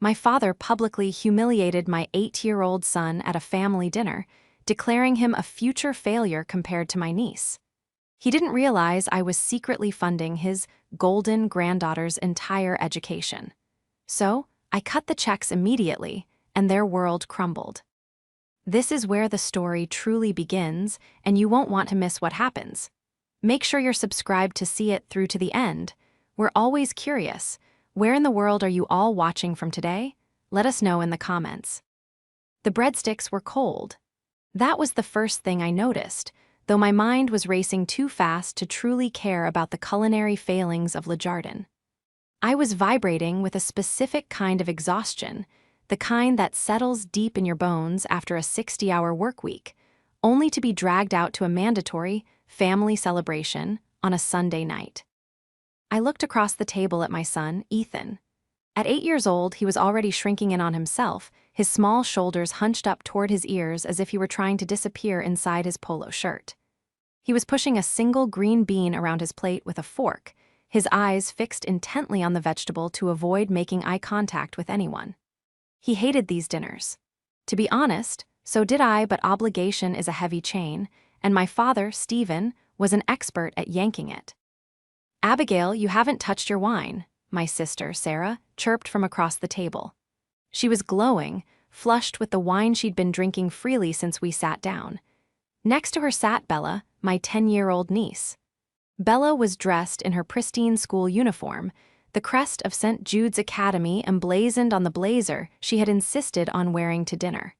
My father publicly humiliated my 8-year-old son at a family dinner, declaring him a future failure compared to my niece. He didn't realize I was secretly funding his golden granddaughter's entire education. So, I cut the checks immediately, and their world crumbled. This is where the story truly begins, and you won't want to miss what happens. Make sure you're subscribed to see it through to the end. We're always curious. Where in the world are you all watching from today? Let us know in the comments. The breadsticks were cold. That was the first thing I noticed, though my mind was racing too fast to truly care about the culinary failings of Le Jardin. I was vibrating with a specific kind of exhaustion, the kind that settles deep in your bones after a 60-hour work week, only to be dragged out to a mandatory family celebration on a Sunday night. I looked across the table at my son, Ethan. At 8 years old, he was already shrinking in on himself, his small shoulders hunched up toward his ears as if he were trying to disappear inside his polo shirt. He was pushing a single green bean around his plate with a fork, his eyes fixed intently on the vegetable to avoid making eye contact with anyone. He hated these dinners. To be honest, so did I, but obligation is a heavy chain, and my father, Stephen, was an expert at yanking it. "Abigail, you haven't touched your wine," my sister, Sarah, chirped from across the table. She was glowing, flushed with the wine she'd been drinking freely since we sat down. Next to her sat Bella, my 10-year-old niece. Bella was dressed in her pristine school uniform, the crest of St. Jude's Academy emblazoned on the blazer she had insisted on wearing to dinner.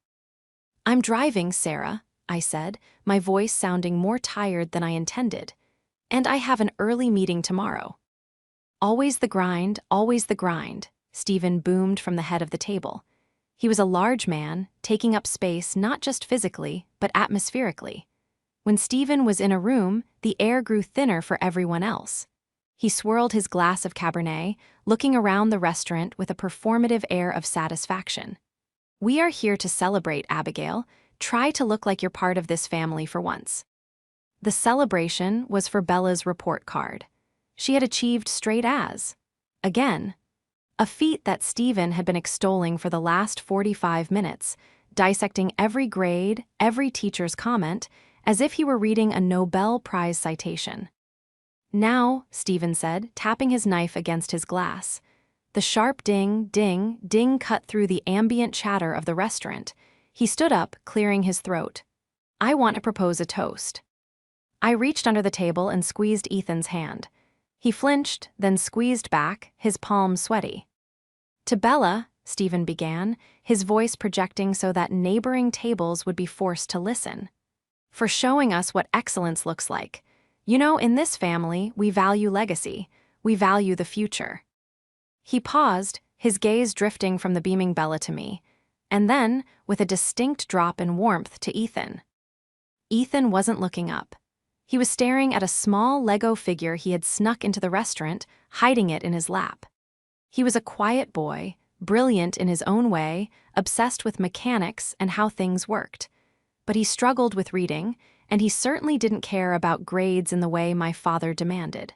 "I'm driving, Sarah," I said, my voice sounding more tired than I intended. "And I have an early meeting tomorrow." Always the grind, Stephen boomed from the head of the table. He was a large man, taking up space not just physically, but atmospherically. When Stephen was in a room, the air grew thinner for everyone else. He swirled his glass of Cabernet, looking around the restaurant with a performative air of satisfaction. "We are here to celebrate, Abigail. Try to look like you're part of this family for once." The celebration was for Bella's report card. She had achieved straight A's. Again. A feat that Stephen had been extolling for the last 45 minutes, dissecting every grade, every teacher's comment, as if he were reading a Nobel Prize citation. "Now," Stephen said, tapping his knife against his glass. The sharp ding, ding, ding cut through the ambient chatter of the restaurant. He stood up, clearing his throat. "I want to propose a toast." I reached under the table and squeezed Ethan's hand. He flinched, then squeezed back, his palm sweaty. "To Bella," Stephen began, his voice projecting so that neighboring tables would be forced to listen. "For showing us what excellence looks like. You know, in this family, we value legacy. We value the future." He paused, his gaze drifting from the beaming Bella to me, and then, with a distinct drop in warmth, to Ethan. Ethan wasn't looking up. He was staring at a small Lego figure he had snuck into the restaurant, hiding it in his lap. He was a quiet boy, brilliant in his own way, obsessed with mechanics and how things worked. But he struggled with reading, and he certainly didn't care about grades in the way my father demanded.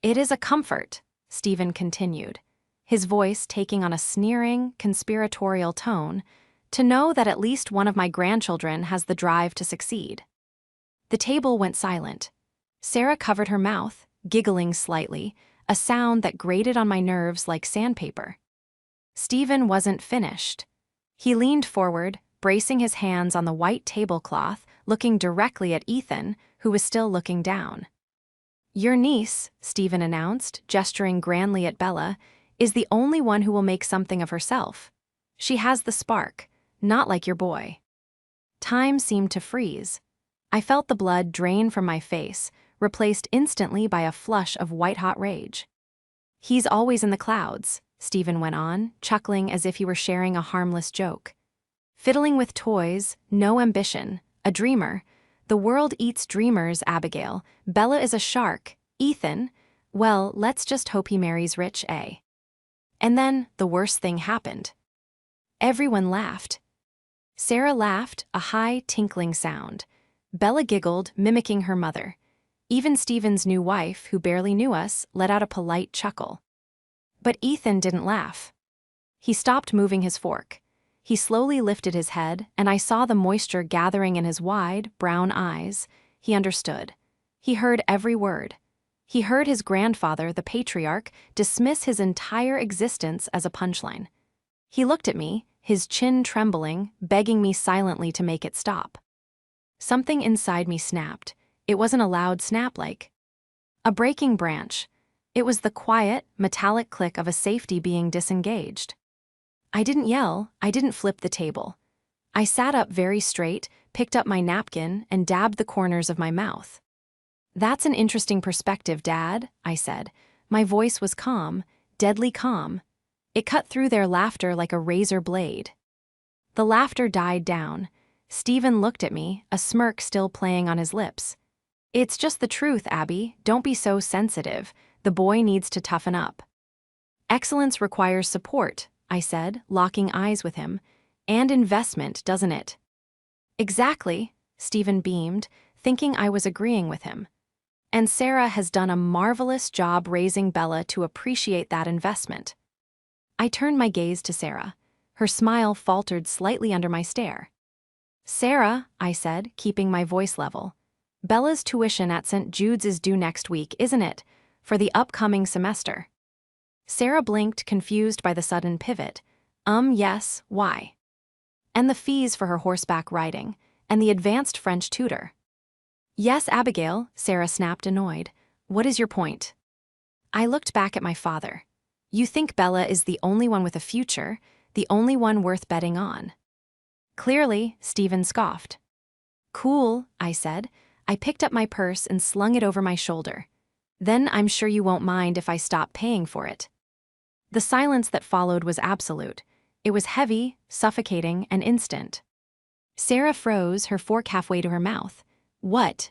"It is a comfort," Stephen continued, his voice taking on a sneering, conspiratorial tone, "to know that at least one of my grandchildren has the drive to succeed." The table went silent. Sarah covered her mouth, giggling slightly, a sound that grated on my nerves like sandpaper. Stephen wasn't finished. He leaned forward, bracing his hands on the white tablecloth, looking directly at Ethan, who was still looking down. "Your niece," Stephen announced, gesturing grandly at Bella, "is the only one who will make something of herself. She has the spark, not like your boy." Time seemed to freeze. I felt the blood drain from my face, replaced instantly by a flush of white-hot rage. "He's always in the clouds," Stephen went on, chuckling as if he were sharing a harmless joke. "Fiddling with toys, no ambition, a dreamer. The world eats dreamers, Abigail. Bella is a shark. Ethan, well, let's just hope he marries rich, eh?" And then the worst thing happened. Everyone laughed. Sarah laughed, a high, tinkling sound. Bella giggled, mimicking her mother. Even Stephen's new wife, who barely knew us, let out a polite chuckle. But Ethan didn't laugh. He stopped moving his fork. He slowly lifted his head, and I saw the moisture gathering in his wide, brown eyes. He understood. He heard every word. He heard his grandfather, the patriarch, dismiss his entire existence as a punchline. He looked at me, his chin trembling, begging me silently to make it stop. Something inside me snapped. It wasn't a loud snap like a breaking branch. It was the quiet, metallic click of a safety being disengaged. I didn't yell, I didn't flip the table. I sat up very straight, picked up my napkin, and dabbed the corners of my mouth. "That's an interesting perspective, Dad," I said. My voice was calm, deadly calm. It cut through their laughter like a razor blade. The laughter died down. Stephen looked at me, a smirk still playing on his lips. "It's just the truth, Abby. Don't be so sensitive. The boy needs to toughen up." "Excellence requires support," I said, locking eyes with him. "And investment, doesn't it?" "Exactly," Stephen beamed, thinking I was agreeing with him. "And Sarah has done a marvelous job raising Bella to appreciate that investment." I turned my gaze to Sarah. Her smile faltered slightly under my stare. "Sarah," I said, keeping my voice level, "Bella's tuition at St. Jude's is due next week, isn't it? For the upcoming semester." Sarah blinked, confused by the sudden pivot. Yes, why?" "And the fees for her horseback riding, and the advanced French tutor." "Yes, Abigail," Sarah snapped, annoyed. "What is your point?" I looked back at my father. "You think Bella is the only one with a future, the only one worth betting on." "Clearly," Stephen scoffed. "Cool," I said. I picked up my purse and slung it over my shoulder. "Then I'm sure you won't mind if I stop paying for it." The silence that followed was absolute. It was heavy, suffocating, and instant. Sarah froze, her fork halfway to her mouth. "What?"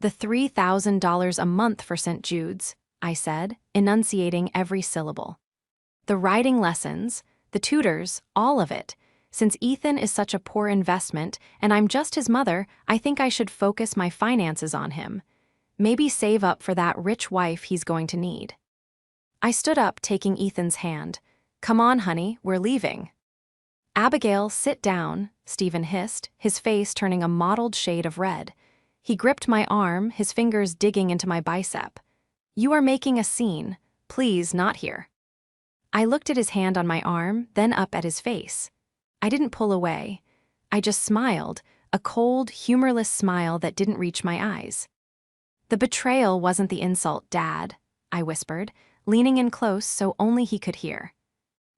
"The $3,000 a month for St. Jude's," I said, enunciating every syllable. "The riding lessons, the tutors, all of it. Since Ethan is such a poor investment and I'm just his mother, I think I should focus my finances on him. Maybe save up for that rich wife he's going to need." I stood up, taking Ethan's hand. "Come on, honey, we're leaving." "Abigail, sit down," Stephen hissed, his face turning a mottled shade of red. He gripped my arm, his fingers digging into my bicep. "You are making a scene. Please, not here." I looked at his hand on my arm, then up at his face. I didn't pull away. I just smiled, a cold, humorless smile that didn't reach my eyes. "The betrayal wasn't the insult, Dad," I whispered, leaning in close so only he could hear.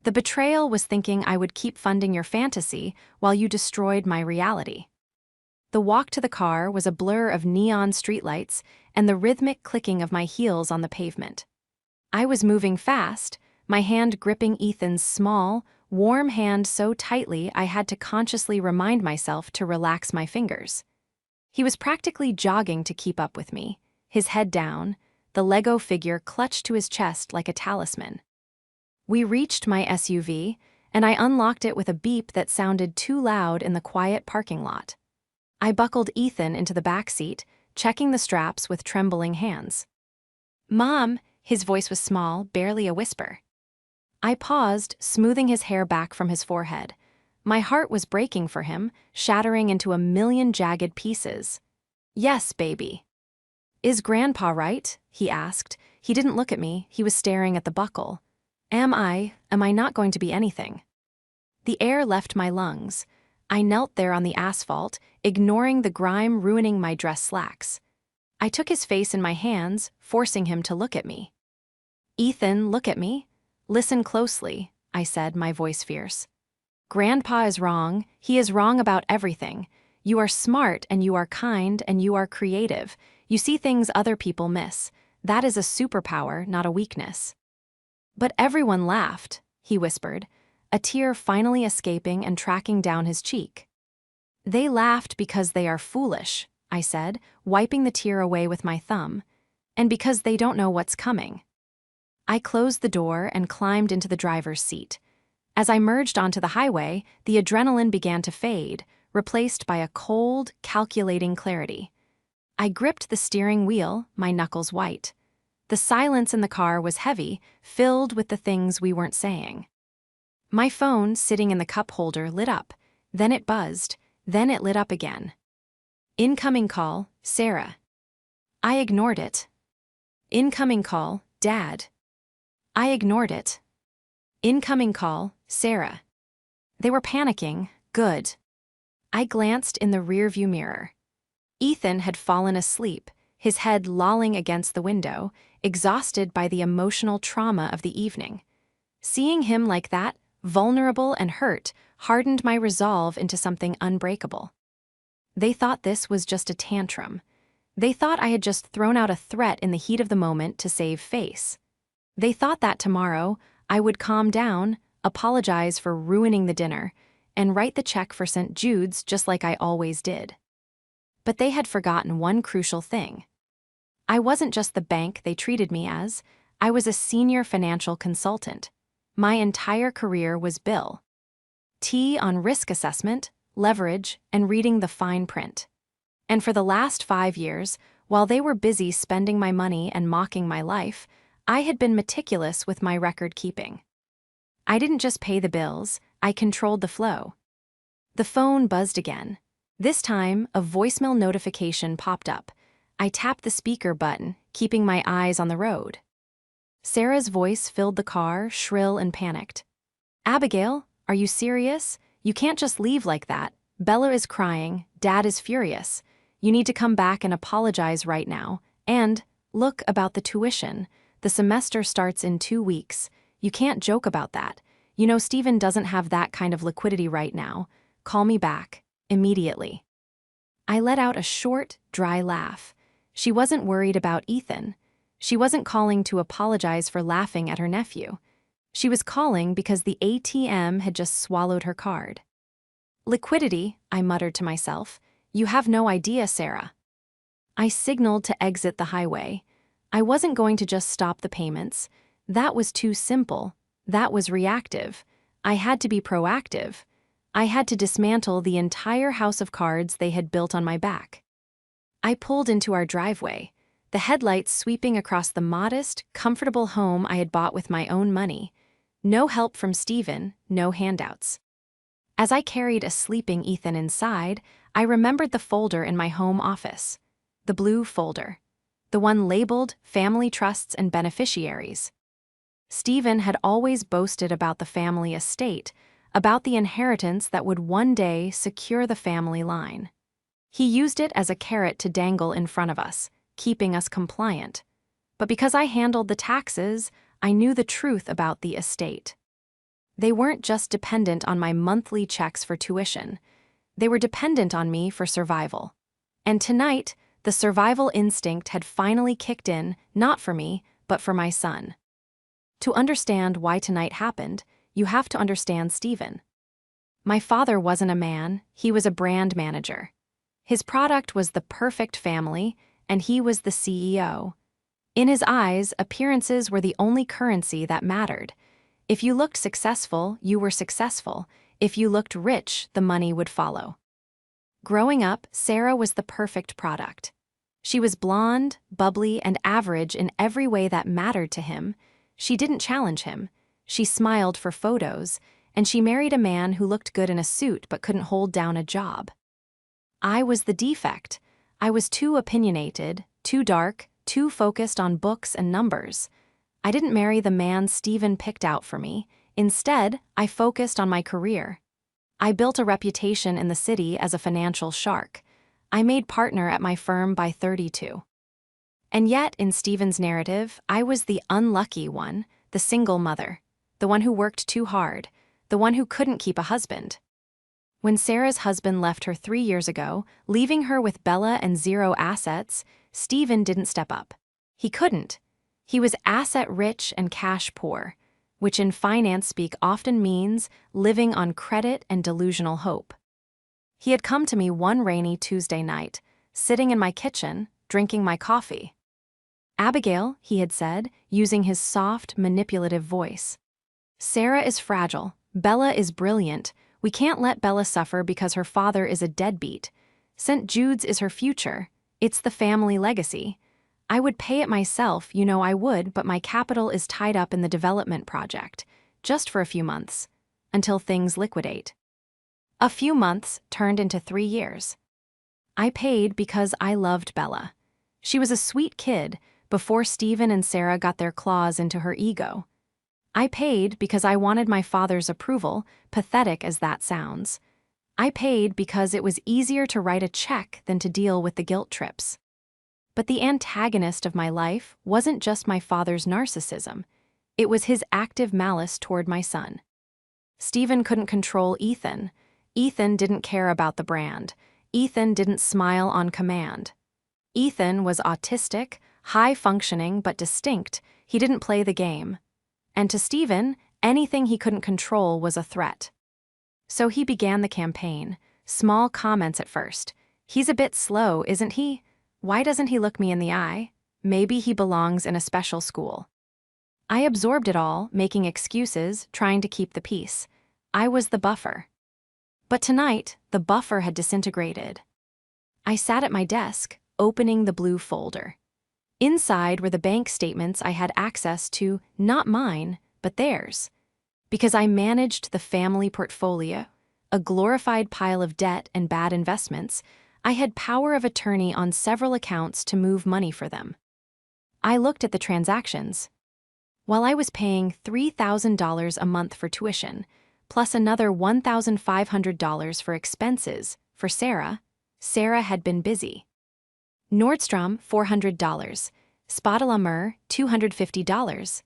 "The betrayal was thinking I would keep funding your fantasy while you destroyed my reality." The walk to the car was a blur of neon streetlights and the rhythmic clicking of my heels on the pavement. I was moving fast, my hand gripping Ethan's small, warm hand so tightly I had to consciously remind myself to relax my fingers. He was practically jogging to keep up with me, his head down, the Lego figure clutched to his chest like a talisman. We reached my SUV, and I unlocked it with a beep that sounded too loud in the quiet parking lot. I buckled Ethan into the back seat, checking the straps with trembling hands. "Mom," his voice was small, barely a whisper. I paused, smoothing his hair back from his forehead. My heart was breaking for him, shattering into a million jagged pieces. "Yes, baby." "Is Grandpa right?" he asked. He didn't look at me, he was staring at the buckle. Am I not going to be anything?" The air left my lungs. I knelt there on the asphalt, ignoring the grime ruining my dress slacks. I took his face in my hands, forcing him to look at me. "Ethan, look at me. Listen closely," I said, my voice fierce. "Grandpa is wrong. He is wrong about everything. You are smart and you are kind and you are creative. You see things other people miss. That is a superpower, not a weakness." "But everyone laughed," he whispered, a tear finally escaping and tracking down his cheek. "They laughed because they are foolish," I said, wiping the tear away with my thumb, "and because they don't know what's coming." I closed the door and climbed into the driver's seat. As I merged onto the highway, the adrenaline began to fade, replaced by a cold, calculating clarity. I gripped the steering wheel, my knuckles white. The silence in the car was heavy, filled with the things we weren't saying. My phone, sitting in the cup holder, lit up. Then it buzzed. Then it lit up again. Incoming call, Sarah. I ignored it. Incoming call, Dad. I ignored it. Incoming call, Sarah. They were panicking. Good. I glanced in the rearview mirror. Ethan had fallen asleep, his head lolling against the window, exhausted by the emotional trauma of the evening. Seeing him like that, vulnerable and hurt, hardened my resolve into something unbreakable. They thought this was just a tantrum. They thought I had just thrown out a threat in the heat of the moment to save face. They thought that tomorrow I would calm down, apologize for ruining the dinner, and write the check for St. Jude's just like I always did. But they had forgotten one crucial thing. I wasn't just the bank they treated me as, I was a senior financial consultant. My entire career was Bill. T on risk assessment, leverage, and reading the fine print. And for the last 5 years, while they were busy spending my money and mocking my life, I had been meticulous with my record keeping. I didn't just pay the bills, I controlled the flow. The phone buzzed again. This time, a voicemail notification popped up. I tapped the speaker button, keeping my eyes on the road. Sarah's voice filled the car, shrill and panicked. Abigail, are you serious? You can't just leave like that. Bella is crying, Dad is furious. You need to come back and apologize right now. And, look, about the tuition. The semester starts in 2 weeks. You can't joke about that. You know Steven doesn't have that kind of liquidity right now. Call me back. Immediately. I let out a short, dry laugh. She wasn't worried about Ethan. She wasn't calling to apologize for laughing at her nephew. She was calling because the ATM had just swallowed her card. Liquidity, I muttered to myself. You have no idea, Sarah. I signaled to exit the highway. I wasn't going to just stop the payments. That was too simple. That was reactive. I had to be proactive. I had to dismantle the entire house of cards they had built on my back. I pulled into our driveway, the headlights sweeping across the modest, comfortable home I had bought with my own money. No help from Steven, no handouts. As I carried a sleeping Ethan inside, I remembered the folder in my home office. The blue folder. The one labeled Family Trusts and Beneficiaries. Steven had always boasted about the family estate, about the inheritance that would one day secure the family line. He used it as a carrot to dangle in front of us, keeping us compliant. But because I handled the taxes, I knew the truth about the estate. They weren't just dependent on my monthly checks for tuition. They were dependent on me for survival. And tonight, the survival instinct had finally kicked in, not for me, but for my son. To understand why tonight happened, you have to understand Steven. My father wasn't a man, he was a brand manager. His product was the perfect family, and he was the CEO. In his eyes, appearances were the only currency that mattered. If you looked successful, you were successful. If you looked rich, the money would follow. Growing up, Sarah was the perfect product. She was blonde, bubbly, and average in every way that mattered to him. She didn't challenge him. She smiled for photos, and she married a man who looked good in a suit but couldn't hold down a job. I was the defect. I was too opinionated, too dark, too focused on books and numbers. I didn't marry the man Steven picked out for me. Instead, I focused on my career. I built a reputation in the city as a financial shark. I made partner at my firm by 32. And yet, in Steven's narrative, I was the unlucky one, the single mother, the one who worked too hard, the one who couldn't keep a husband. When Sarah's husband left her 3 years ago, leaving her with Bella and 0 assets, Steven didn't step up. He couldn't. He was asset-rich and cash-poor, which in finance speak often means living on credit and delusional hope. He had come to me one rainy Tuesday night, sitting in my kitchen, drinking my coffee. Abigail, he had said, using his soft, manipulative voice. Sarah is fragile. Bella is brilliant. We can't let Bella suffer because her father is a deadbeat. St. Jude's is her future. It's the family legacy. I would pay it myself, I would, but my capital is tied up in the development project, just for a few months. until things liquidate. A few months turned into 3 years. I paid because I loved Bella. She was a sweet kid before Stephen and Sarah got their claws into her ego. I paid because I wanted my father's approval, pathetic as that sounds. I paid because it was easier to write a check than to deal with the guilt trips. But the antagonist of my life wasn't just my father's narcissism. It was his active malice toward my son. Stephen couldn't control Ethan. Ethan didn't care about the brand. Ethan didn't smile on command. Ethan was autistic, high-functioning but distinct. He didn't play the game. And to Stephen, anything he couldn't control was a threat. So he began the campaign. Small comments at first. "He's a bit slow, isn't he? Why doesn't he look me in the eye? Maybe he belongs in a special school." I absorbed it all, making excuses, trying to keep the peace. I was the buffer. But tonight, the buffer had disintegrated. I sat at my desk, opening the blue folder. Inside were the bank statements I had access to, not mine, but theirs. Because I managed the family portfolio, a glorified pile of debt and bad investments, I had power of attorney on several accounts to move money for them. I looked at the transactions. While I was paying $3,000 a month for tuition, plus another $1,500 for expenses for Sarah had been busy. Nordstrom, $400. Spot-a-la-Mer, $250.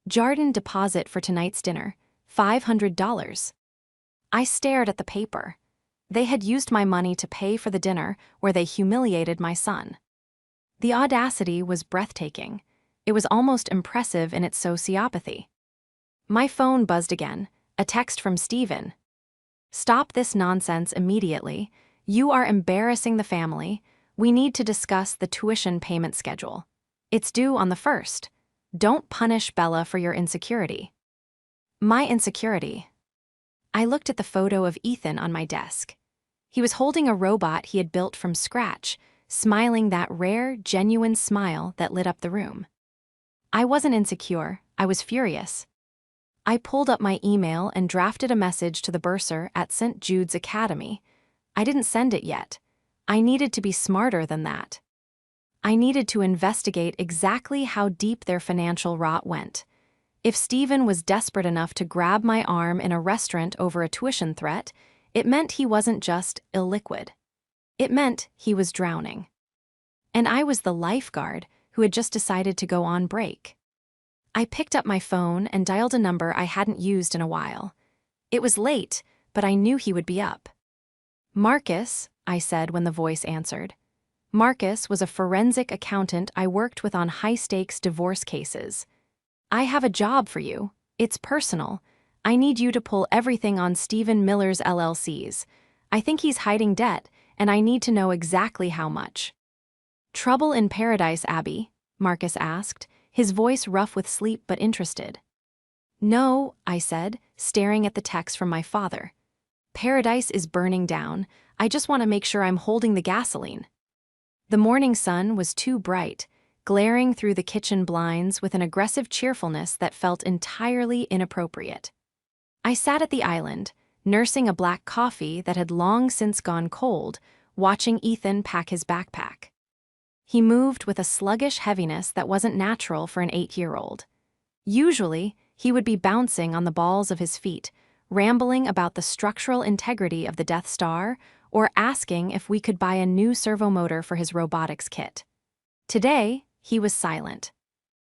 Jardin deposit for tonight's dinner, $500. I stared at the paper. They had used my money to pay for the dinner where they humiliated my son. The audacity was breathtaking. It was almost impressive in its sociopathy. My phone buzzed again, a text from Stephen. "Stop this nonsense immediately. You are embarrassing the family. We need to discuss the tuition payment schedule. It's due on the 1st. Don't punish Bella for your insecurity." My insecurity. I looked at the photo of Ethan on my desk. He was holding a robot he had built from scratch, smiling that rare, genuine smile that lit up the room. I wasn't insecure, I was furious. I pulled up my email and drafted a message to the bursar at St. Jude's Academy. I didn't send it yet. I needed to be smarter than that. I needed to investigate exactly how deep their financial rot went. If Stephen was desperate enough to grab my arm in a restaurant over a tuition threat, it meant he wasn't just illiquid. It meant he was drowning. And I was the lifeguard who had just decided to go on break. I picked up my phone and dialed a number I hadn't used in a while. It was late, but I knew he would be up. "Marcus," I said when the voice answered. Marcus was a forensic accountant I worked with on high-stakes divorce cases. "I have a job for you. It's personal. I need you to pull everything on Stephen Miller's LLCs. I think he's hiding debt, and I need to know exactly how much." "Trouble in paradise, Abby?" Marcus asked, his voice rough with sleep but interested. "No," I said, staring at the text from my father. "Paradise is burning down. I just want to make sure I'm holding the gasoline." The morning sun was too bright, glaring through the kitchen blinds with an aggressive cheerfulness that felt entirely inappropriate. I sat at the island, nursing a black coffee that had long since gone cold, watching Ethan pack his backpack. He moved with a sluggish heaviness that wasn't natural for an 8-year-old. Usually, he would be bouncing on the balls of his feet, rambling about the structural integrity of the Death Star, or asking if we could buy a new servomotor for his robotics kit. Today, he was silent.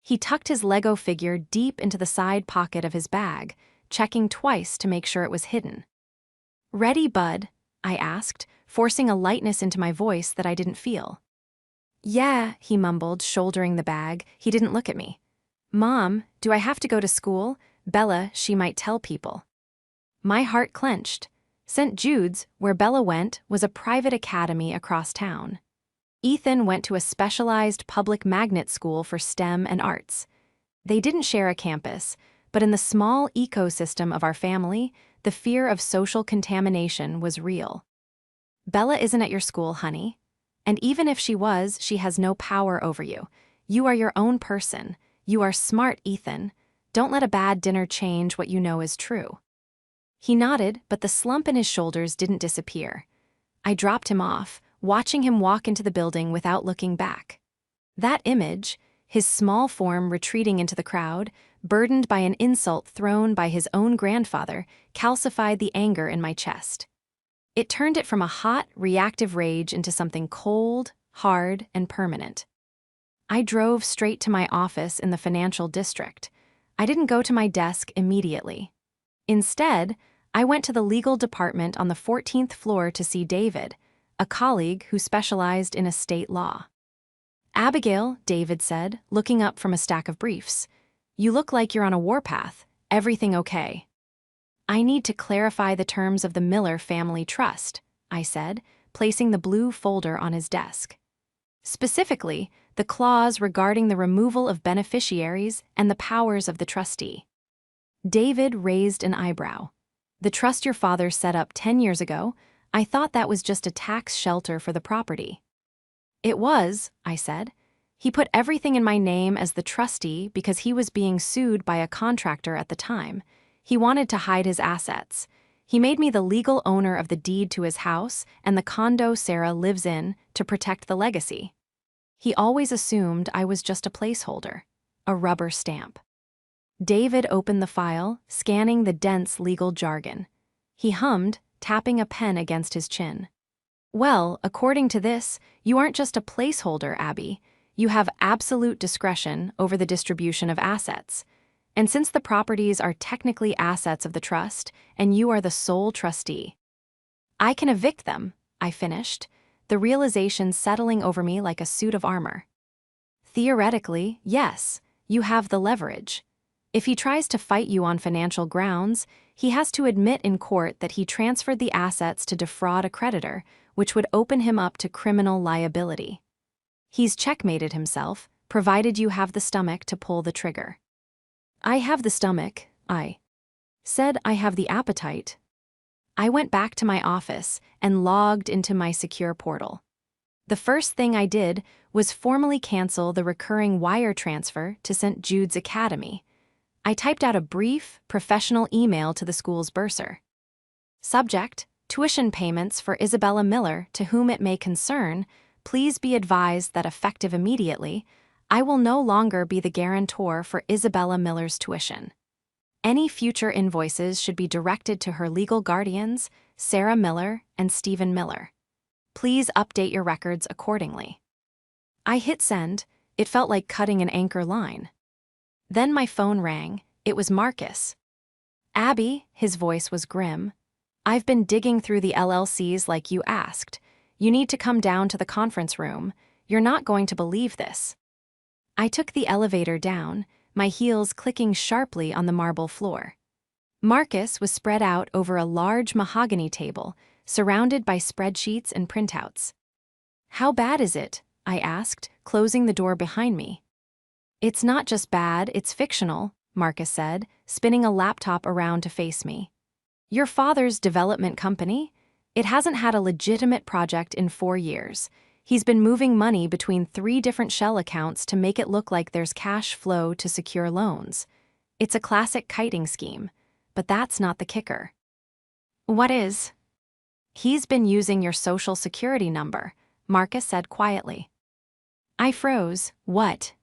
He tucked his Lego figure deep into the side pocket of his bag, checking twice to make sure it was hidden. "Ready, bud?" I asked, forcing a lightness into my voice that I didn't feel. "Yeah," he mumbled, shouldering the bag. He didn't look at me. "Mom, do I have to go to school? Bella, she might tell people." My heart clenched. St. Jude's, where Bella went, was a private academy across town. Ethan went to a specialized public magnet school for STEM and arts. They didn't share a campus, but in the small ecosystem of our family, the fear of social contamination was real. "Bella isn't at your school, honey. And even if she was, she has no power over you. You are your own person. You are smart, Ethan. Don't let a bad dinner change what you know is true." He nodded, but the slump in his shoulders didn't disappear. I dropped him off, watching him walk into the building without looking back. That image, his small form retreating into the crowd, burdened by an insult thrown by his own grandfather, calcified the anger in my chest. It turned it from a hot, reactive rage into something cold, hard, and permanent. I drove straight to my office in the financial district. I didn't go to my desk immediately. Instead, I went to the legal department on the 14th floor to see David, a colleague who specialized in estate law. "Abigail," David said, looking up from a stack of briefs, "you look like you're on a warpath. Everything okay?" "I need to clarify the terms of the Miller family trust," I said, placing the blue folder on his desk. "Specifically, the clause regarding the removal of beneficiaries and the powers of the trustee." David raised an eyebrow. "The trust your father set up 10 years ago, I thought that was just a tax shelter for the property." "It was," I said. "He put everything in my name as the trustee because he was being sued by a contractor at the time. He wanted to hide his assets. He made me the legal owner of the deed to his house and the condo Sarah lives in to protect the legacy. He always assumed I was just a placeholder, a rubber stamp." David opened the file, scanning the dense legal jargon. He hummed, tapping a pen against his chin. "Well, according to this, you aren't just a placeholder, Abby. You have absolute discretion over the distribution of assets. And since the properties are technically assets of the trust, and you are the sole trustee, I can evict them," I finished, the realization settling over me like a suit of armor. "Theoretically, yes, you have the leverage. If he tries to fight you on financial grounds, he has to admit in court that he transferred the assets to defraud a creditor, which would open him up to criminal liability. He's checkmated himself, provided you have the stomach to pull the trigger." "I have the stomach," I said. "I have the appetite." I went back to my office and logged into my secure portal. The first thing I did was formally cancel the recurring wire transfer to St. Jude's Academy. I typed out a brief, professional email to the school's bursar. Subject: tuition payments for Isabella Miller, to whom it may concern. Please be advised that effective immediately, I will no longer be the guarantor for Isabella Miller's tuition. Any future invoices should be directed to her legal guardians, Sarah Miller and Stephen Miller. Please update your records accordingly. I hit send. It felt like cutting an anchor line. Then my phone rang. It was Marcus. "Abby," his voice was grim, "I've been digging through the LLCs like you asked. You need to come down to the conference room. You're not going to believe this." I took the elevator down, my heels clicking sharply on the marble floor. Marcus was spread out over a large mahogany table, surrounded by spreadsheets and printouts. "How bad is it?" I asked, closing the door behind me. "It's not just bad, it's fictional," Marcus said, spinning a laptop around to face me. "Your father's development company? It hasn't had a legitimate project in 4 years. He's been moving money between 3 different shell accounts to make it look like there's cash flow to secure loans. It's a classic kiting scheme, but that's not the kicker." "What is?" "He's been using your social security number," Marcus said quietly. I froze. "What?"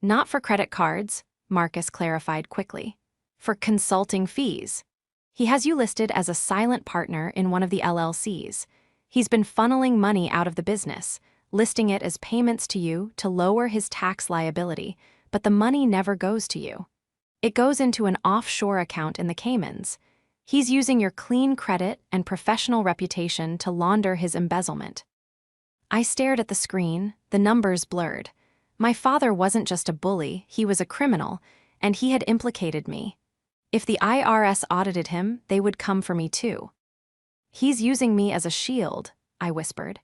"Not for credit cards," Marcus clarified quickly. "For consulting fees. He has you listed as a silent partner in one of the LLCs. He's been funneling money out of the business, listing it as payments to you to lower his tax liability, but the money never goes to you. It goes into an offshore account in the Caymans. He's using your clean credit and professional reputation to launder his embezzlement." I stared at the screen, the numbers blurred. My father wasn't just a bully, he was a criminal, and he had implicated me. If the IRS audited him, they would come for me too. "He's using me as a shield," I whispered.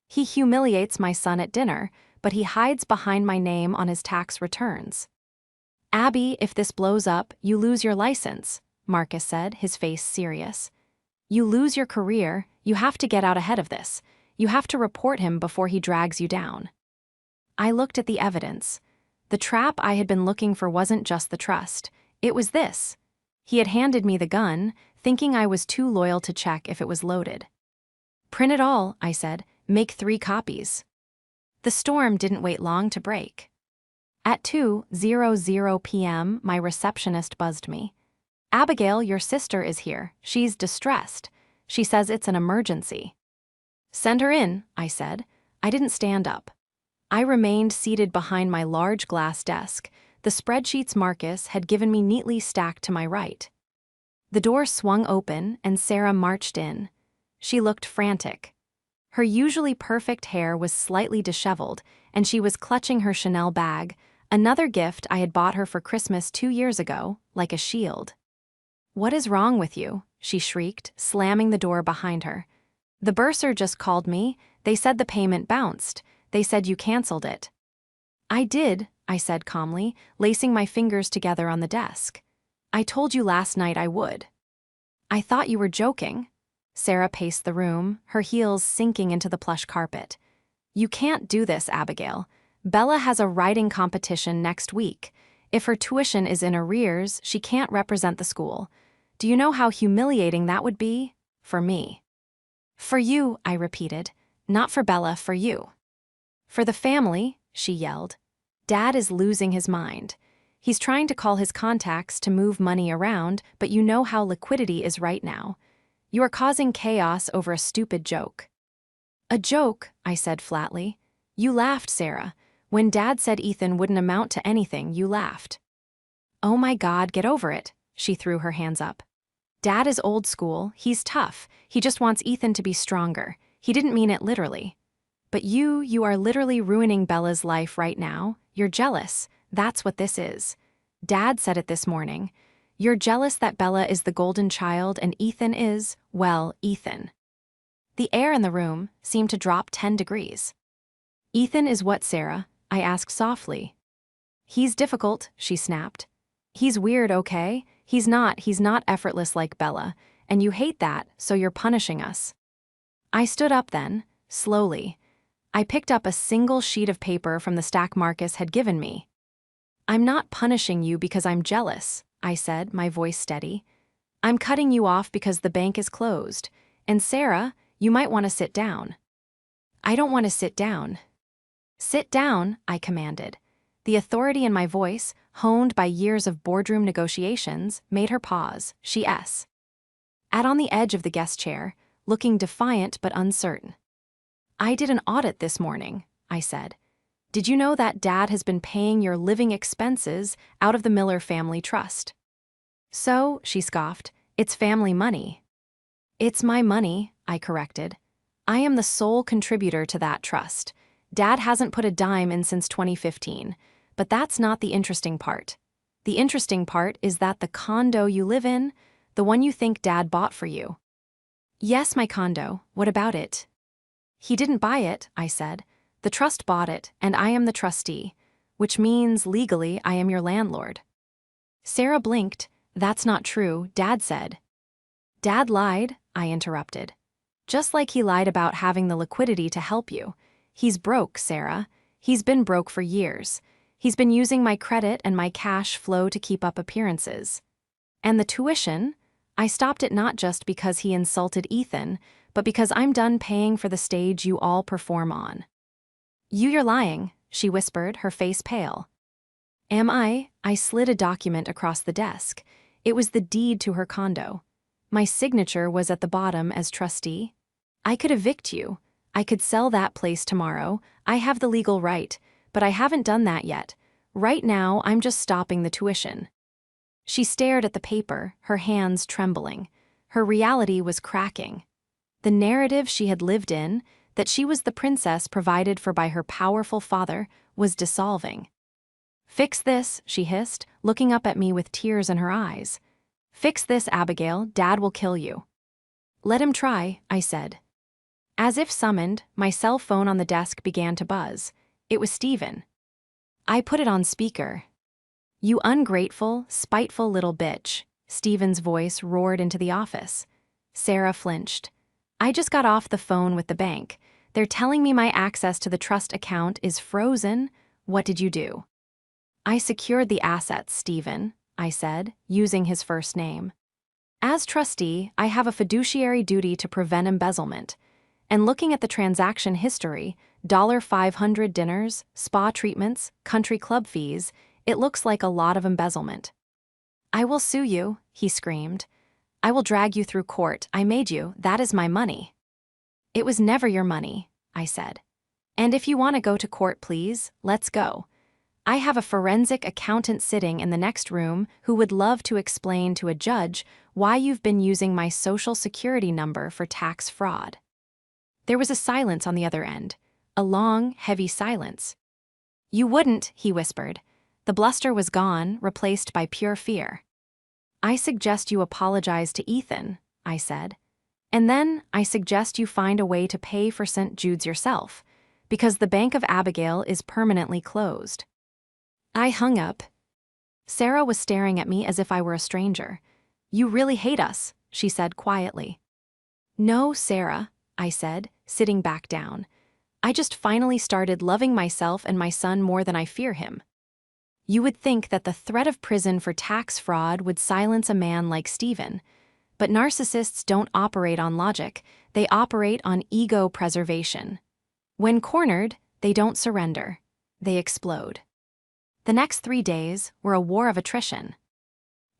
"He humiliates my son at dinner, but he hides behind my name on his tax returns." "Abby, if this blows up, you lose your license," Marcus said, his face serious. "You lose your career, you have to get out ahead of this. You have to report him before he drags you down." I looked at the evidence. The trap I had been looking for wasn't just the trust. It was this. He had handed me the gun, thinking I was too loyal to check if it was loaded. "Print it all," I said. "Make 3 copies." The storm didn't wait long to break. At 2:00 p.m., my receptionist buzzed me. "Abigail, your sister is here. She's distressed. She says it's an emergency." "Send her in," I said. I didn't stand up. I remained seated behind my large glass desk. The spreadsheets Marcus had given me neatly stacked to my right. The door swung open and Sarah marched in. She looked frantic. Her usually perfect hair was slightly disheveled, and she was clutching her Chanel bag, another gift I had bought her for Christmas 2 years ago, like a shield. "What is wrong with you?" she shrieked, slamming the door behind her. "The bursar just called me. They said the payment bounced. They said you canceled it." "I did," I said calmly, lacing my fingers together on the desk. "I told you last night I would." "I thought you were joking." Sarah paced the room, her heels sinking into the plush carpet. "You can't do this, Abigail. Bella has a writing competition next week. If her tuition is in arrears, she can't represent the school. Do you know how humiliating that would be? For me." "For you," I repeated. "Not for Bella, for you." "For the family," she yelled. "Dad is losing his mind. He's trying to call his contacts to move money around, but you know how liquidity is right now. You are causing chaos over a stupid joke." "A joke," I said flatly. "You laughed, Sarah. When Dad said Ethan wouldn't amount to anything, you laughed." "Oh my God, get over it," she threw her hands up. "Dad is old school, he's tough, he just wants Ethan to be stronger. He didn't mean it literally. But you are literally ruining Bella's life right now. You're jealous, that's what this is. Dad said it this morning. You're jealous that Bella is the golden child and Ethan is, well, Ethan." The air in the room seemed to drop 10 degrees. "Ethan is what, Sarah?" I asked softly. "He's difficult," she snapped. "He's weird, okay? He's not effortless like Bella, and you hate that, so you're punishing us." I stood up then, slowly. I picked up a single sheet of paper from the stack Marcus had given me. "I'm not punishing you because I'm jealous," I said, my voice steady. "I'm cutting you off because the bank is closed. And Sarah, you might want to sit down." "I don't want to sit down." "Sit down," I commanded. The authority in my voice, honed by years of boardroom negotiations, made her pause. She sat on the edge of the guest chair, looking defiant but uncertain. "I did an audit this morning," I said. "Did you know that Dad has been paying your living expenses out of the Miller family trust?" "So," she scoffed, "it's family money." "It's my money," I corrected. "I am the sole contributor to that trust. Dad hasn't put a dime in since 2015, but that's not the interesting part. The interesting part is that the condo you live in, the one you think Dad bought for you." "Yes, my condo. What about it?" "He didn't buy it," I said. "The trust bought it, and I am the trustee, which means legally I am your landlord." Sarah blinked. "That's not true, Dad said." "Dad lied," I interrupted. "Just like he lied about having the liquidity to help you. He's broke, Sarah. He's been broke for years. He's been using my credit and my cash flow to keep up appearances. And the tuition? I stopped it not just because he insulted Ethan, but because I'm done paying for the stage you all perform on." You're lying," she whispered, her face pale. "Am I?" I slid a document across the desk. It was the deed to her condo. My signature was at the bottom as trustee. "I could evict you. I could sell that place tomorrow. I have the legal right, but I haven't done that yet. Right now, I'm just stopping the tuition." She stared at the paper, her hands trembling. Her reality was cracking. The narrative she had lived in, that she was the princess provided for by her powerful father, was dissolving. "Fix this," she hissed, looking up at me with tears in her eyes. "Fix this, Abigail. Dad will kill you." "Let him try," I said. As if summoned, my cell phone on the desk began to buzz. It was Stephen. I put it on speaker. "You ungrateful, spiteful little bitch," Stephen's voice roared into the office. Sarah flinched. "I just got off the phone with the bank. They're telling me my access to the trust account is frozen. What did you do?" "I secured the assets, Stephen," I said, using his first name. As trustee, I have a fiduciary duty to prevent embezzlement. And looking at the transaction history, $500 dinners, spa treatments, country club fees, it looks like a lot of embezzlement. I will sue you, he screamed. I will drag you through court. I made you. That is my money. It was never your money, I said. And if you want to go to court, please, let's go. I have a forensic accountant sitting in the next room who would love to explain to a judge why you've been using my social security number for tax fraud. There was a silence on the other end, a long, heavy silence. You wouldn't, he whispered. The bluster was gone, replaced by pure fear. I suggest you apologize to Ethan, I said. And then I suggest you find a way to pay for St. Jude's yourself, because the Bank of Abigail is permanently closed. I hung up. Sarah was staring at me as if I were a stranger. You really hate us, she said quietly. No, Sarah, I said, sitting back down. I just finally started loving myself and my son more than I fear him. You would think that the threat of prison for tax fraud would silence a man like Stephen. But narcissists don't operate on logic, they operate on ego preservation. When cornered, they don't surrender. They explode. The next 3 days were a war of attrition.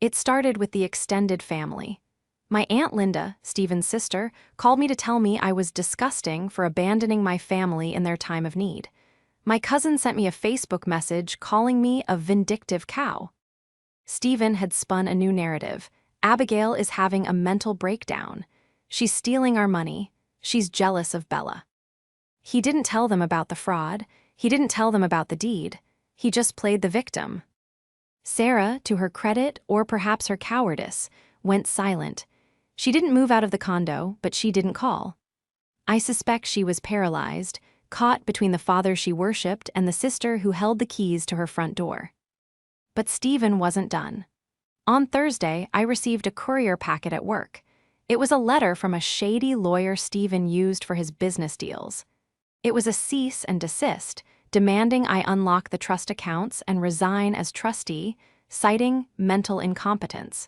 It started with the extended family. My Aunt Linda, Stephen's sister, called me to tell me I was disgusting for abandoning my family in their time of need. My cousin sent me a Facebook message calling me a vindictive cow. Stephen had spun a new narrative. Abigail is having a mental breakdown. She's stealing our money. She's jealous of Bella. He didn't tell them about the fraud. He didn't tell them about the deed. He just played the victim. Sarah, to her credit, or perhaps her cowardice, went silent. She didn't move out of the condo, but she didn't call. I suspect she was paralyzed, caught between the father she worshipped and the sister who held the keys to her front door. But Stephen wasn't done. On Thursday, I received a courier packet at work. It was a letter from a shady lawyer Stephen used for his business deals. It was a cease and desist, demanding I unlock the trust accounts and resign as trustee, citing mental incompetence.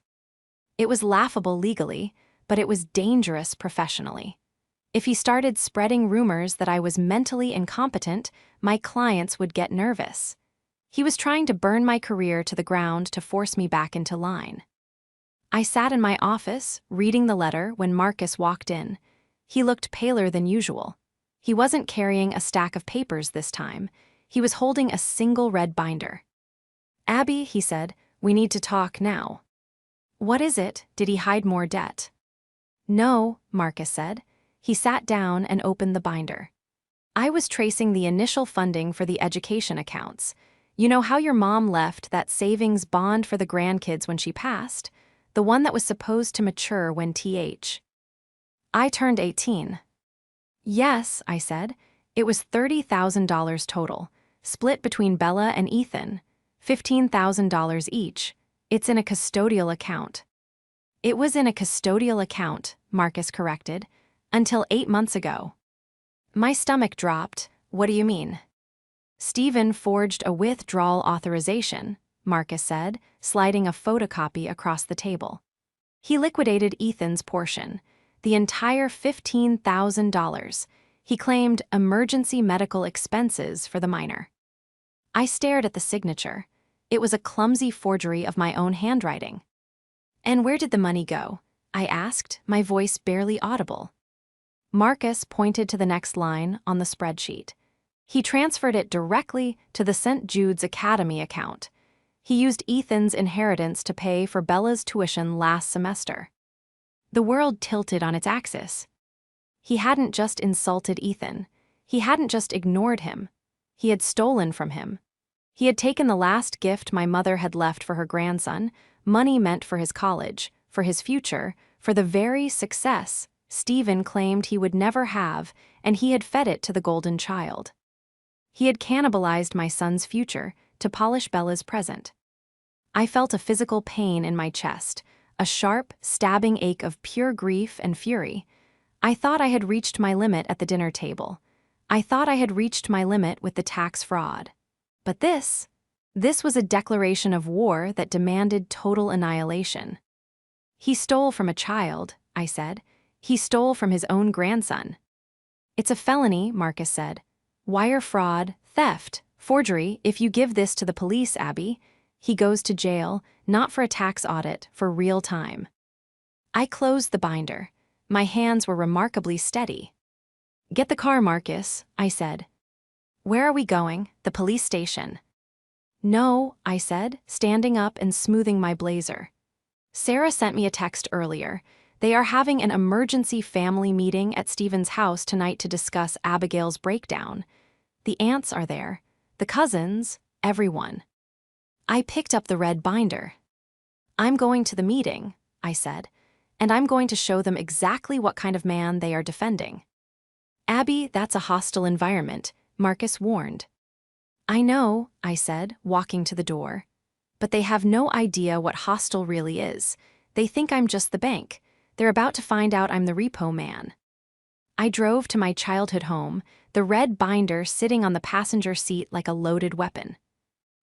It was laughable legally, but it was dangerous professionally. If he started spreading rumors that I was mentally incompetent, my clients would get nervous. He was trying to burn my career to the ground to force me back into line. I sat in my office, reading the letter, when Marcus walked in. He looked paler than usual. He wasn't carrying a stack of papers this time. He was holding a single red binder. Abby, he said, we need to talk now. What is it? Did he hide more debt? No, Marcus said. He sat down and opened the binder. I was tracing the initial funding for the education accounts. You know how your mom left that savings bond for the grandkids when she passed? The one that was supposed to mature when I turned 18. Yes, I said. It was $30,000 total, split between Bella and Ethan, $15,000 each. It's in a custodial account. It was in a custodial account, Marcus corrected, until 8 months ago. My stomach dropped. What do you mean? Stephen forged a withdrawal authorization, Marcus said, sliding a photocopy across the table. He liquidated Ethan's portion, the entire $15,000. He claimed emergency medical expenses for the minor. I stared at the signature. It was a clumsy forgery of my own handwriting. And where did the money go? I asked, my voice barely audible. Marcus pointed to the next line on the spreadsheet. He transferred it directly to the St. Jude's Academy account. He used Ethan's inheritance to pay for Bella's tuition last semester. The world tilted on its axis. He hadn't just insulted Ethan. He hadn't just ignored him. He had stolen from him. He had taken the last gift my mother had left for her grandson, money meant for his college, for his future, for the very success Stephen claimed he would never have, and he had fed it to the golden child. He had cannibalized my son's future to polish Bella's present. I felt a physical pain in my chest, a sharp, stabbing ache of pure grief and fury. I thought I had reached my limit at the dinner table. I thought I had reached my limit with the tax fraud. But this This was a declaration of war that demanded total annihilation. "He stole from a child," I said. "He stole from his own grandson." "It's a felony," Marcus said. "Wire fraud, theft, forgery. If you give this to the police, Abby, he goes to jail, not for a tax audit, for real time." I closed the binder. My hands were remarkably steady. "Get the car, Marcus," I said. "Where are we going?" "The police station." "No," I said, standing up and smoothing my blazer. "Sarah sent me a text earlier. They are having an emergency family meeting at Stephen's house tonight to discuss Abigail's breakdown. The aunts are there, the cousins, everyone." I picked up the red binder. "I'm going to the meeting," I said, "and I'm going to show them exactly what kind of man they are defending." "Abby, that's a hostile environment," Marcus warned. "I know," I said, walking to the door. "But they have no idea what hostile really is. They think I'm just the bank. They're about to find out I'm the repo man." I drove to my childhood home, the red binder sitting on the passenger seat like a loaded weapon.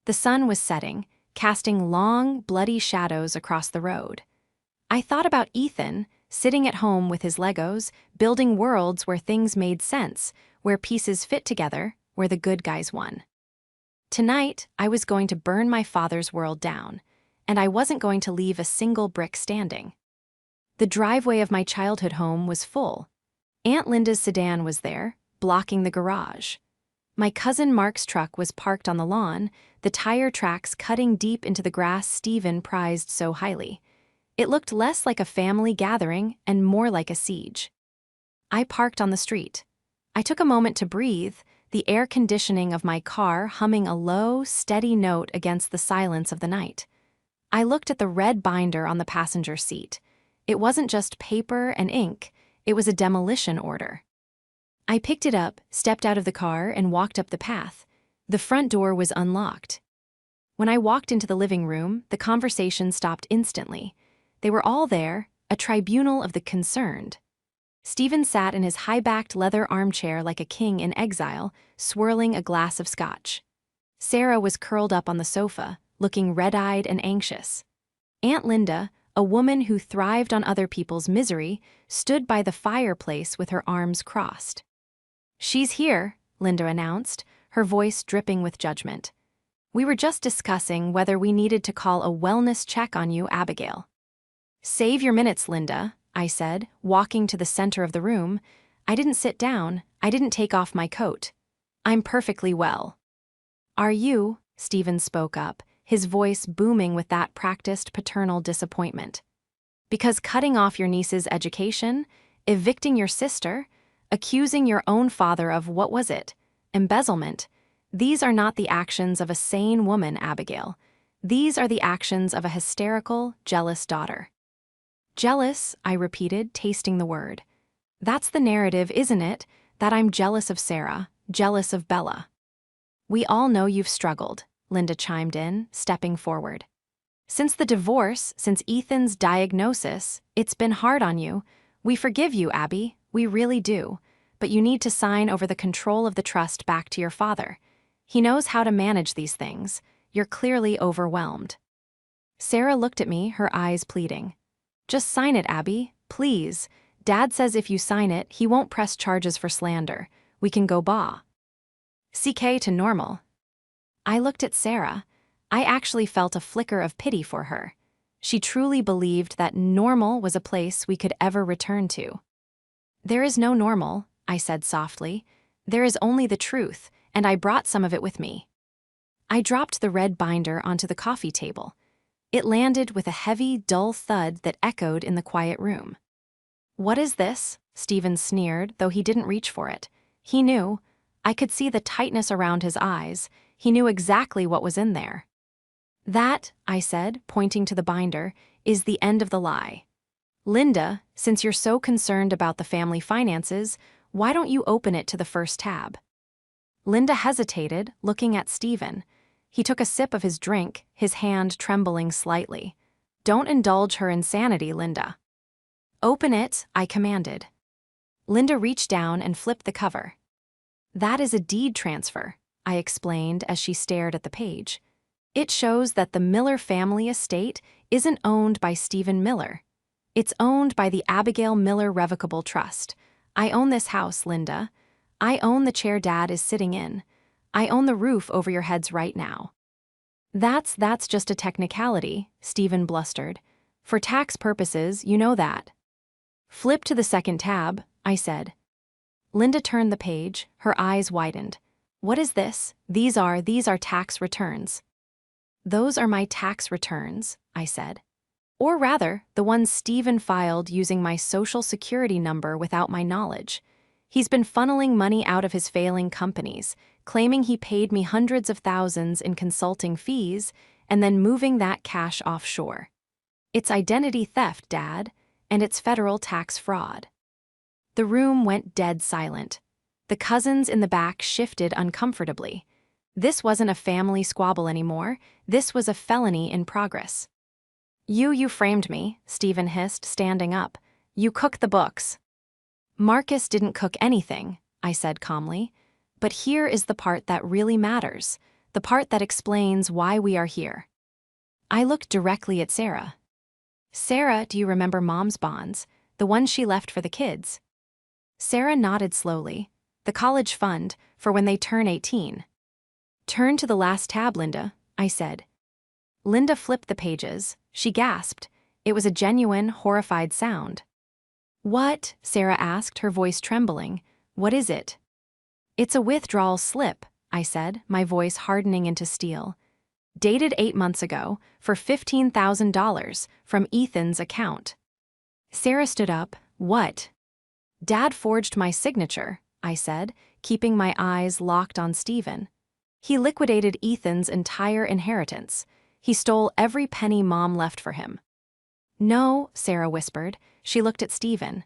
The sun was setting, casting long, bloody shadows across the road. I thought about Ethan, sitting at home with his Legos, building worlds where things made sense, where pieces fit together, where the good guys won. Tonight, I was going to burn my father's world down, and I wasn't going to leave a single brick standing. The driveway of my childhood home was full. Aunt Linda's sedan was there, blocking the garage. My cousin Mark's truck was parked on the lawn, the tire tracks cutting deep into the grass Stephen prized so highly. It looked less like a family gathering and more like a siege. I parked on the street. I took a moment to breathe, the air conditioning of my car humming a low, steady note against the silence of the night. I looked at the red binder on the passenger seat. It wasn't just paper and ink, it was a demolition order. I picked it up, stepped out of the car, and walked up the path. The front door was unlocked. When I walked into the living room, the conversation stopped instantly. They were all there, a tribunal of the concerned. Stephen sat in his high-backed leather armchair like a king in exile, swirling a glass of scotch. Sarah was curled up on the sofa, looking red-eyed and anxious. Aunt Linda, a woman who thrived on other people's misery, stood by the fireplace with her arms crossed. "She's here," Linda announced, her voice dripping with judgment. "We were just discussing whether we needed to call a wellness check on you, Abigail." "Save your minutes, Linda," I said, walking to the center of the room. I didn't sit down, I didn't take off my coat. "I'm perfectly well." "Are you?" Stephen spoke up, his voice booming with that practiced paternal disappointment. "Because cutting off your niece's education, evicting your sister, accusing your own father of, what was it, embezzlement, these are not the actions of a sane woman, Abigail. These are the actions of a hysterical, jealous daughter." "Jealous," I repeated, tasting the word. "That's the narrative, isn't it? That I'm jealous of Sarah, jealous of Bella." "We all know you've struggled," Linda chimed in, stepping forward. "Since the divorce, since Ethan's diagnosis, it's been hard on you. We forgive you, Abby, we really do. But you need to sign over the control of the trust back to your father. He knows how to manage these things. You're clearly overwhelmed." Sarah looked at me, her eyes pleading. "Just sign it, Abby, please. Dad says if you sign it, he won't press charges for slander. We can go CK to normal." I looked at Sarah. I actually felt a flicker of pity for her. She truly believed that normal was a place we could ever return to. "There is no normal," I said softly. "There is only the truth, and I brought some of it with me." I dropped the red binder onto the coffee table. It landed with a heavy, dull thud that echoed in the quiet room. "What is this?" Stephen sneered, though he didn't reach for it. He knew. I could see the tightness around his eyes. He knew exactly what was in there. "That," I said, pointing to the binder, "is the end of the lie. Linda, since you're so concerned about the family finances, why don't you open it to the first tab?" Linda hesitated, looking at Stephen. He took a sip of his drink, his hand trembling slightly. "Don't indulge her insanity, Linda." "Open it," I commanded. Linda reached down and flipped the cover. "That is a deed transfer," I explained as she stared at the page. It shows that the Miller family estate isn't owned by Stephen Miller. It's owned by the Abigail Miller Revocable Trust. I own this house, Linda. I own the chair Dad is sitting in. I own the roof over your heads right now. That's just a technicality, Stephen blustered. For tax purposes, you know that. Flip to the second tab, I said. Linda turned the page, her eyes widened. What is this? These are tax returns. Those are my tax returns, I said. Or rather, the ones Stephen filed using my social security number without my knowledge. He's been funneling money out of his failing companies, claiming he paid me hundreds of thousands in consulting fees, and then moving that cash offshore. It's identity theft, Dad, and it's federal tax fraud. The room went dead silent. The cousins in the back shifted uncomfortably. This wasn't a family squabble anymore. This was a felony in progress. You framed me, Stephen hissed, standing up. You cooked the books. Marcus didn't cook anything, I said calmly. But here is the part that really matters, the part that explains why we are here. I looked directly at Sarah. Sarah, do you remember Mom's bonds, the ones she left for the kids? Sarah nodded slowly. The college fund, for when they turn 18. Turn to the last tab, Linda, I said. Linda flipped the pages. She gasped. It was a genuine, horrified sound. What? Sarah asked, her voice trembling. What is it? It's a withdrawal slip, I said, my voice hardening into steel. Dated 8 months ago, for $15,000, from Ethan's account. Sarah stood up. What? Dad forged my signature, I said, keeping my eyes locked on Stephen. He liquidated Ethan's entire inheritance. He stole every penny Mom left for him. No, Sarah whispered. She looked at Stephen.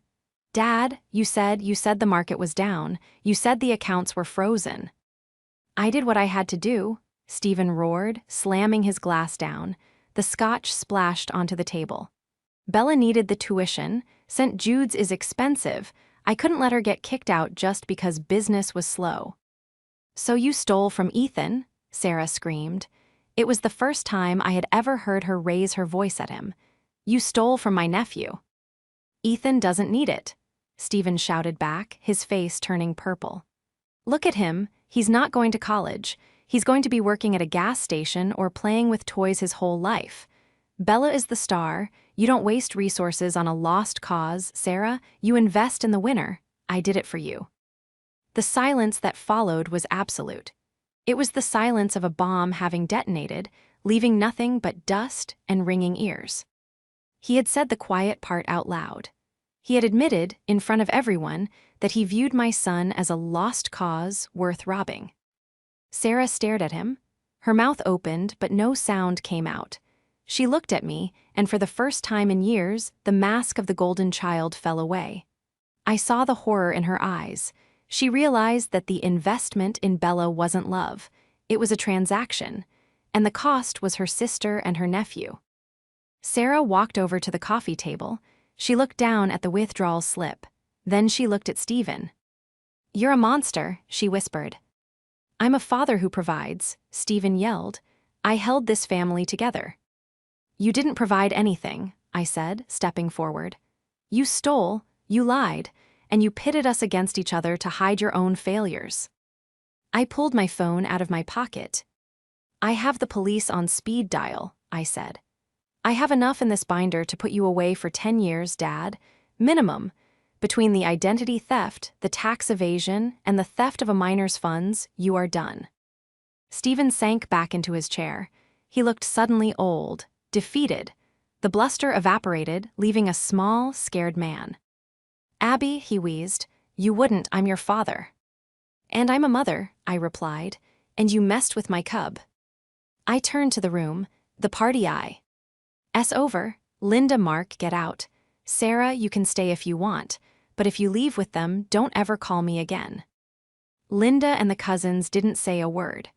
Dad, you said the market was down. You said the accounts were frozen. I did what I had to do, Stephen roared, slamming his glass down. The scotch splashed onto the table. Bella needed the tuition. St. Jude's is expensive. I couldn't let her get kicked out just because business was slow. So you stole from Ethan? Sarah screamed. It was the first time I had ever heard her raise her voice at him. You stole from my nephew. Ethan doesn't need it, Stephen shouted back, his face turning purple. Look at him, he's not going to college. He's going to be working at a gas station or playing with toys his whole life. Bella is the star. You don't waste resources on a lost cause, Sarah. You invest in the winner. I did it for you. The silence that followed was absolute. It was the silence of a bomb having detonated, leaving nothing but dust and ringing ears. He had said the quiet part out loud. He had admitted, in front of everyone, that he viewed my son as a lost cause worth robbing. Sarah stared at him. Her mouth opened, but no sound came out. She looked at me, and for the first time in years, the mask of the golden child fell away. I saw the horror in her eyes. She realized that the investment in Bella wasn't love. It was a transaction, and the cost was her sister and her nephew. Sarah walked over to the coffee table. She looked down at the withdrawal slip. Then she looked at Stephen. You're a monster, she whispered. I'm a father who provides, Stephen yelled. I held this family together. You didn't provide anything, I said, stepping forward. You stole, you lied, and you pitted us against each other to hide your own failures. I pulled my phone out of my pocket. I have the police on speed dial, I said. I have enough in this binder to put you away for 10 years, Dad. Minimum. Between the identity theft, the tax evasion, and the theft of a minor's funds, you are done. Stephen sank back into his chair. He looked suddenly old, defeated. The bluster evaporated, leaving a small, scared man. Abby, he wheezed, you wouldn't, I'm your father. And I'm a mother, I replied, and you messed with my cub. I turned to the room, the party eye. S over. Linda, Mark, get out. Sarah, you can stay if you want, but if you leave with them, don't ever call me again. Linda and the cousins didn't say a word.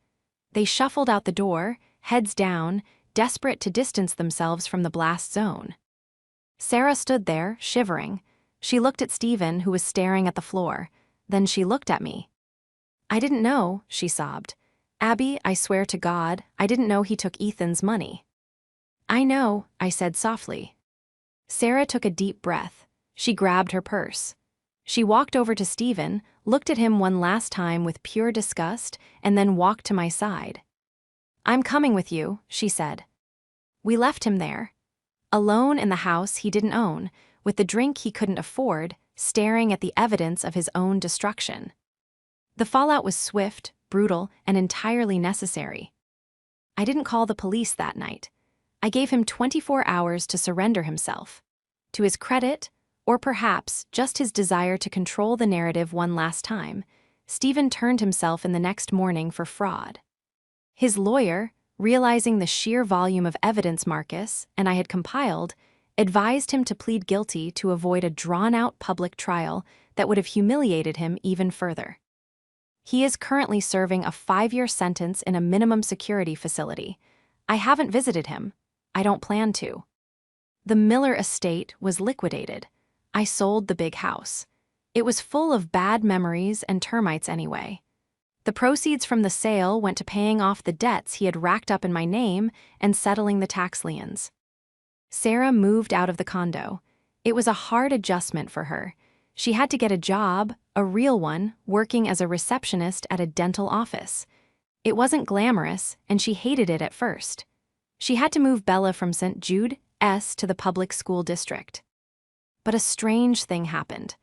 They shuffled out the door, heads down, desperate to distance themselves from the blast zone. Sarah stood there, shivering. She looked at Stephen, who was staring at the floor. Then she looked at me. I didn't know, she sobbed. Abby, I swear to God, I didn't know he took Ethan's money. I know, I said softly. Sarah took a deep breath. She grabbed her purse. She walked over to Stephen, looked at him one last time with pure disgust, and then walked to my side. I'm coming with you, she said. We left him there, alone in the house he didn't own, with the drink he couldn't afford, staring at the evidence of his own destruction. The fallout was swift, brutal, and entirely necessary. I didn't call the police that night. I gave him 24 hours to surrender himself. To his credit, or perhaps just his desire to control the narrative one last time, Stephen turned himself in the next morning for fraud. His lawyer, realizing the sheer volume of evidence Marcus and I had compiled, advised him to plead guilty to avoid a drawn-out public trial that would have humiliated him even further. He is currently serving a 5-year sentence in a minimum security facility. I haven't visited him. I don't plan to. The Miller estate was liquidated. I sold the big house. It was full of bad memories and termites anyway. The proceeds from the sale went to paying off the debts he had racked up in my name and settling the tax liens. Sarah moved out of the condo. It was a hard adjustment for her. She had to get a job, a real one, working as a receptionist at a dental office. It wasn't glamorous, and she hated it at first. She had to move Bella from St. Jude S to the public school district. But a strange thing happened.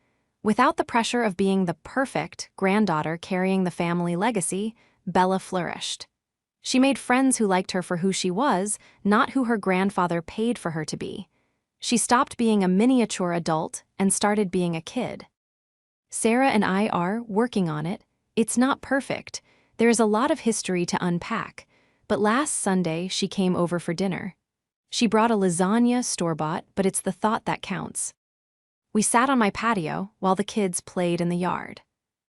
Without the pressure of being the perfect granddaughter carrying the family legacy, Bella flourished. She made friends who liked her for who she was, not who her grandfather paid for her to be. She stopped being a miniature adult and started being a kid. Sarah and I are working on it. It's not perfect. There is a lot of history to unpack. But last Sunday, she came over for dinner. She brought a lasagna store-bought, but it's the thought that counts. We sat on my patio while the kids played in the yard.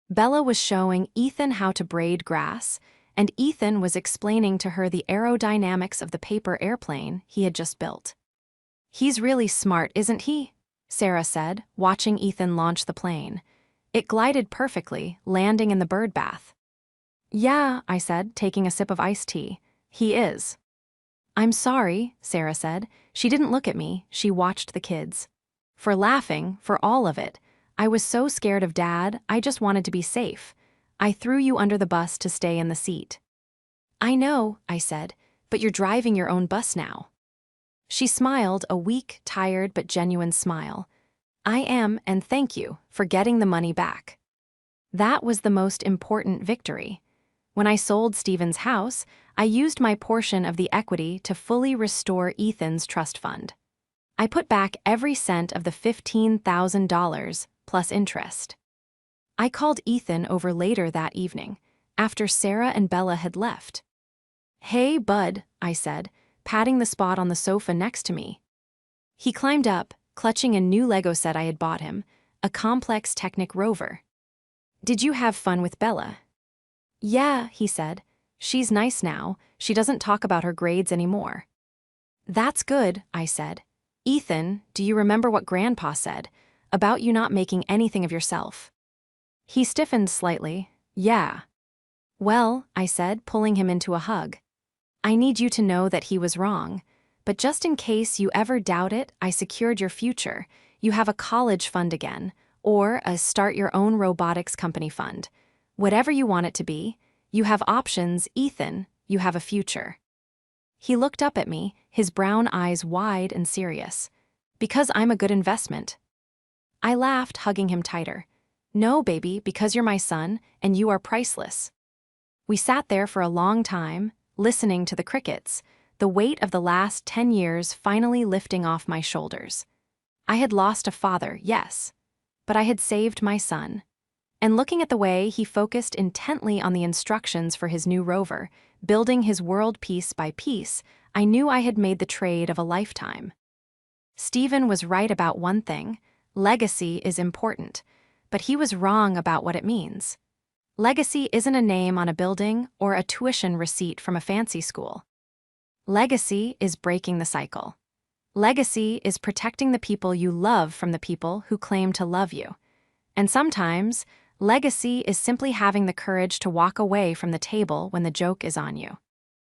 Bella was showing Ethan how to braid grass, and Ethan was explaining to her the aerodynamics of the paper airplane he had just built. He's really smart, isn't he? Sarah said, watching Ethan launch the plane. It glided perfectly, landing in the bird bath. Yeah, I said, taking a sip of iced tea. He is. I'm sorry, Sarah said. She didn't look at me, she watched the kids. For laughing, for all of it. I was so scared of Dad, I just wanted to be safe. I threw you under the bus to stay in the seat. I know, I said, but you're driving your own bus now. She smiled, a weak, tired, but genuine smile. I am, and thank you for getting the money back. That was the most important victory. When I sold Stephen's house, I used my portion of the equity to fully restore Ethan's trust fund. I put back every cent of the $15,000 plus interest. I called Ethan over later that evening, after Sarah and Bella had left. Hey, bud, I said, patting the spot on the sofa next to me. He climbed up, clutching a new Lego set I had bought him, a complex Technic rover. Did you have fun with Bella? Yeah, he said. She's nice now. She doesn't talk about her grades anymore. That's good, I said. Ethan, do you remember what Grandpa said about you not making anything of yourself? He stiffened slightly. Yeah. Well, I said, pulling him into a hug. I need you to know that he was wrong. But just in case you ever doubt it, I secured your future. You have a college fund again, or a start your own robotics company fund. Whatever you want it to be, you have options, Ethan, you have a future. He looked up at me, his brown eyes wide and serious. Because I'm a good investment. I laughed, hugging him tighter. No, baby, because you're my son, and you are priceless. We sat there for a long time, listening to the crickets, the weight of the last 10 years finally lifting off my shoulders. I had lost a father, yes, but I had saved my son. And looking at the way he focused intently on the instructions for his new rover, building his world piece by piece, I knew I had made the trade of a lifetime. Stephen was right about one thing: legacy is important, but he was wrong about what it means. Legacy isn't a name on a building or a tuition receipt from a fancy school. Legacy is breaking the cycle. Legacy is protecting the people you love from the people who claim to love you. And sometimes, Legacy is simply having the courage to walk away from the table when the joke is on you.